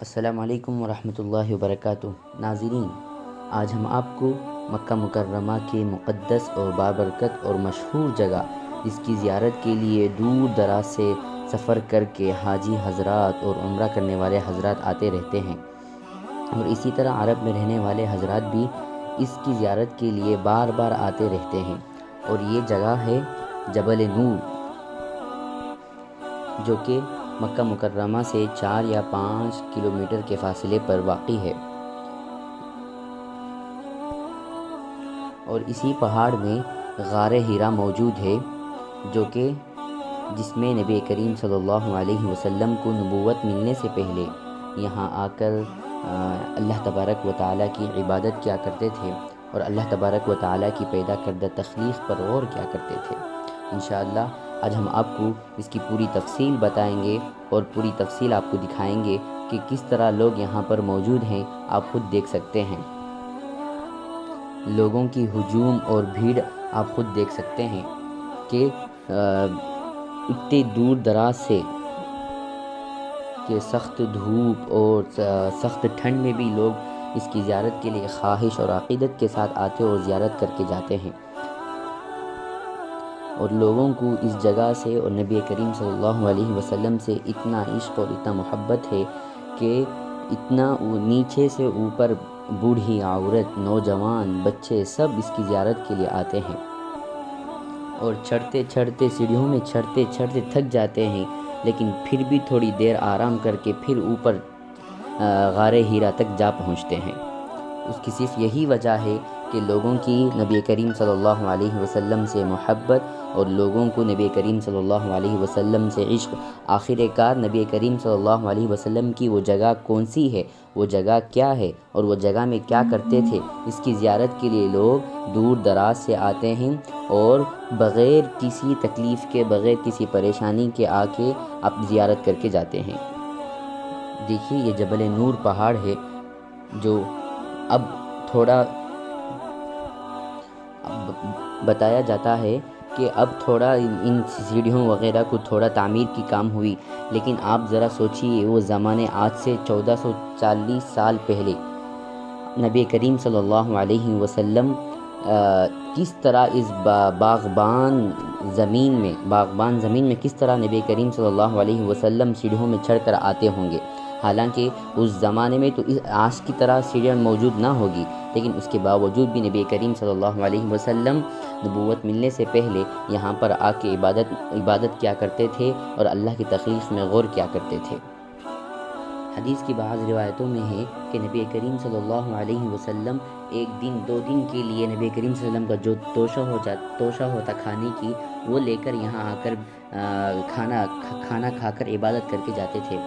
السلام علیکم ورحمۃ اللہ وبرکاتہ۔ ناظرین، آج ہم آپ کو مکہ مکرمہ کے مقدس اور بابرکت اور مشہور جگہ، جس کی زیارت کے لیے دور دراز سے سفر کر کے حاجی حضرات اور عمرہ کرنے والے حضرات آتے رہتے ہیں، اور اسی طرح عرب میں رہنے والے حضرات بھی اس کی زیارت کے لیے بار بار آتے رہتے ہیں، اور یہ جگہ ہے جبل نور، جو کہ مکہ مکرمہ سے 4 یا 5 کلومیٹر کے فاصلے پر واقع ہے۔ اور اسی پہاڑ میں غار حرا موجود ہے، جس میں نبی کریم صلی اللہ علیہ وسلم کو نبوت ملنے سے پہلے یہاں آ کر اللہ تبارک و تعالیٰ کی عبادت کیا کرتے تھے، اور اللہ تبارک و تعالیٰ کی پیدا کردہ تخلیق پر غور کیا کرتے تھے۔ انشاءاللہ آج ہم آپ کو اس کی پوری تفصیل بتائیں گے، اور پوری تفصیل آپ کو دکھائیں گے کہ کس طرح لوگ یہاں پر موجود ہیں۔ آپ خود دیکھ سکتے ہیں، لوگوں کی ہجوم اور بھیڑ آپ خود دیکھ سکتے ہیں کہ اتنے دور دراز سے کہ سخت دھوپ اور سخت ٹھنڈ میں بھی لوگ اس کی زیارت کے لیے خواہش اور عقیدت کے ساتھ آتے اور زیارت کر کے جاتے ہیں، اور لوگوں کو اس جگہ سے اور نبی کریم صلی اللہ علیہ وسلم سے اتنا عشق اور اتنا محبت ہے کہ اتنا نیچے سے اوپر بوڑھی عورت، نوجوان، بچے سب اس کی زیارت کے لیے آتے ہیں، اور چڑھتے چڑھتے سیڑھیوں میں چڑھتے چڑھتے تھک جاتے ہیں، لیکن پھر بھی تھوڑی دیر آرام کر کے پھر اوپر غار حرا تک جا پہنچتے ہیں۔ اس کی صرف یہی وجہ ہے کہ لوگوں کی نبی کریم صلی اللہ علیہ وسلم سے محبت، اور لوگوں کو نبی کریم صلی اللہ علیہ وسلم سے عشق۔ آخر کار نبی کریم صلی اللہ علیہ وسلم کی وہ جگہ کون سی ہے، وہ جگہ کیا ہے، اور وہ جگہ میں کیا کرتے تھے، اس کی زیارت کے لیے لوگ دور دراز سے آتے ہیں، اور بغیر کسی تکلیف کے، بغیر کسی پریشانی کے آ کے آپ زیارت کر کے جاتے ہیں۔ دیکھیے یہ جبل نور پہاڑ ہے، جو اب بتایا جاتا ہے کہ اب تھوڑا ان سیڑھیوں وغیرہ کو تھوڑا تعمیر کی کام ہوئی، لیکن آپ ذرا سوچیے وہ زمانے آج سے 1440 سال پہلے نبی کریم صلی اللہ علیہ وسلم کس طرح اس باغبان زمین میں کس طرح نبی کریم صلی اللہ علیہ وسلم سیڑھیوں میں چڑھ کر آتے ہوں گے۔ حالانکہ اس زمانے میں تو آج کی طرح سیڑھیاں موجود نہ ہوگی، لیکن اس کے باوجود بھی نبی کریم صلی اللہ علیہ وسلم نبوت ملنے سے پہلے یہاں پر آ کے عبادت کیا کرتے تھے، اور اللہ کی تخلیق میں غور کیا کرتے تھے۔ حدیث کی بعض روایتوں میں ہے کہ نبی کریم صلی اللہ علیہ وسلم 1 دن 2 دن کے لیے نبی کریم صلی اللہ علیہ وسلم کا جو توشہ ہوتا کھانے کی، وہ لے کر یہاں آ کر کھانا کھا کر عبادت کر کے جاتے تھے۔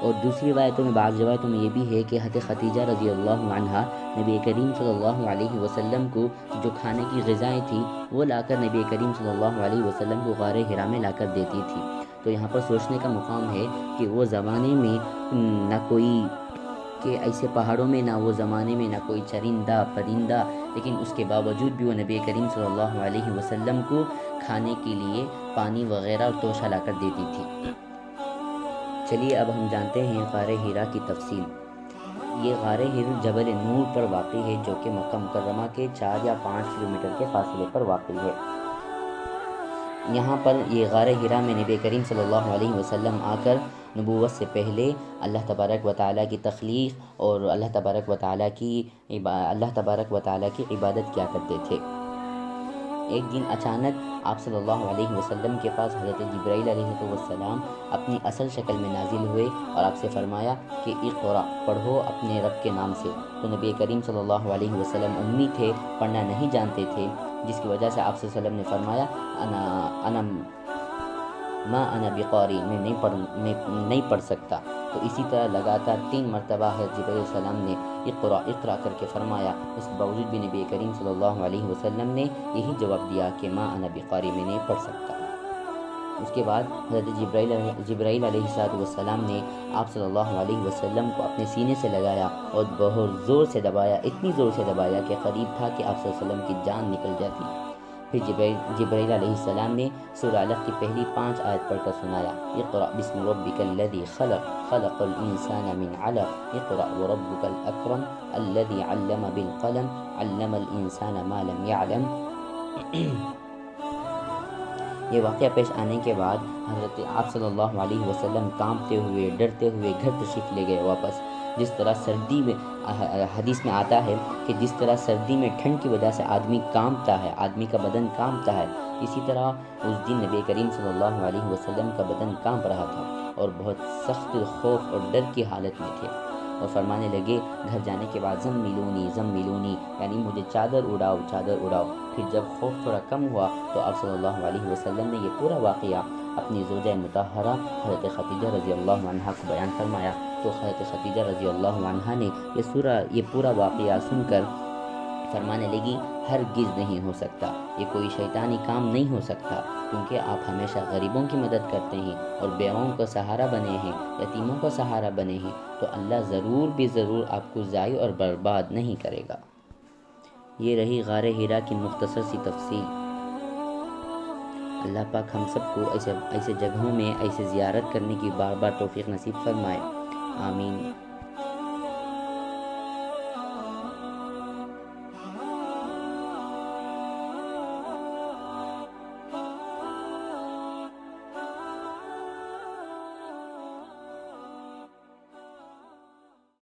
اور دوسری بعض روایتوں میں یہ بھی ہے کہ حضرت خدیجہ رضی اللہ عنہا نبی کریم صلی اللہ علیہ وسلم کو جو کھانے کی غذائیں تھیں وہ لا کر نبی کریم صلی اللہ علیہ وسلم کو غار حرا میں لا کر دیتی تھی۔ تو یہاں پر سوچنے کا مقام ہے کہ وہ زمانے میں ایسے پہاڑوں میں نہ کوئی چرندہ پرندہ، لیکن اس کے باوجود بھی وہ نبی کریم صلی اللہ علیہ وسلم کو کھانے کے لیے پانی وغیرہ اور توشہ لا کر دیتی تھی۔ چلیے اب ہم جانتے ہیں غار حرا کی تفصیل۔ یہ غار حرا جبل نور پر واقع ہے، جو کہ مکہ مکرمہ کے 4 یا 5 کلومیٹر کے فاصلے پر واقع ہے۔ یہاں پر یہ غار حرا میں نبی کریم صلی اللہ علیہ وسلم آ کر نبوت سے پہلے اللہ تبارک و تعالیٰ کی تخلیق اور اللہ تبارک و تعالیٰ کی عبادت کیا کرتے تھے۔ ایک دن اچانک آپ صلی اللہ علیہ وسلم کے پاس حضرت جبرائیل علیہ السلام اپنی اصل شکل میں نازل ہوئے، اور آپ سے فرمایا کہ اقرأ، پڑھو اپنے رب کے نام سے۔ تو نبی کریم صلی اللہ علیہ وسلم امی تھے، پڑھنا نہیں جانتے تھے، جس کی وجہ سے آپ صلی اللہ علیہ وسلم نے فرمایا انا بقاری، میں نہیں پڑھ سکتا۔ تو اسی طرح لگاتار 3 مرتبہ حضرت جبرائیل علیہ السلام نے اقرأ کر کے فرمایا، اس کے باوجود بھی نبی کریم صلی اللہ علیہ وسلم نے یہی جواب دیا کہ ما انا بقاری، میں نہیں پڑھ سکتا۔ اس کے بعد حضرت جبرائیل علیہ السلام نے آپ صلی اللہ علیہ وسلم کو اپنے سینے سے لگایا اور بہت زور سے دبایا، اتنی زور سے دبایا کہ قریب تھا کہ آپ صلی اللہ علیہ وسلم کی جان نکل جاتی۔ پھر جبرائیل علیہ السلام نے سورہ علق کی پہلی 5 آیت پڑھ کر سنایا، اقرأ بسم ربک الذی خلق خلق الانسان من علق اقرأ وربک الاکرم الذی علم بالقلم علم الانسان ما لم يعلم۔ یہ واقعہ پیش آنے کے بعد حضرت آپ صلی اللہ علیہ وسلم کانپتے ہوئے ڈرتے ہوئے گھر تشریف لے گئے واپس۔ جس طرح سردی میں حدیث میں آتا ہے کہ جس طرح سردی میں ٹھنڈ کی وجہ سے آدمی کانپتا ہے، آدمی کا بدن کانپتا ہے، اسی طرح اس دن نبی کریم صلی اللہ علیہ وسلم کا بدن کانپ رہا تھا اور بہت سخت خوف اور ڈر کی حالت میں تھے، اور فرمانے لگے گھر جانے کے بعد زملونی یعنی مجھے چادر اڑاؤ۔ پھر جب خوف تھوڑا کم ہوا تو آپ صلی اللہ علیہ وسلم نے یہ پورا واقعہ اپنی زوجہ مطہرہ حضرت خدیجہ رضی اللہ عنہا کو بیان فرمایا، تو حضرت خدیجہ رضی اللہ عنہا نے یہ پورا واقعہ سن کر فرمانے لگی، ہرگز نہیں ہو سکتا، یہ کوئی شیطانی کام نہیں ہو سکتا، کیونکہ آپ ہمیشہ غریبوں کی مدد کرتے ہیں اور بیواؤں کو سہارا بنے ہیں، یتیموں کو سہارا بنے ہیں، تو اللہ ضرور آپ کو ضائع اور برباد نہیں کرے گا۔ یہ رہی غار حرا کی مختصر سی تفصیل۔ اللہ پاک ہم سب کو ایسے جگہوں میں ایسے زیارت کرنے کی بار بار توفیق نصیب فرمائے، آمین۔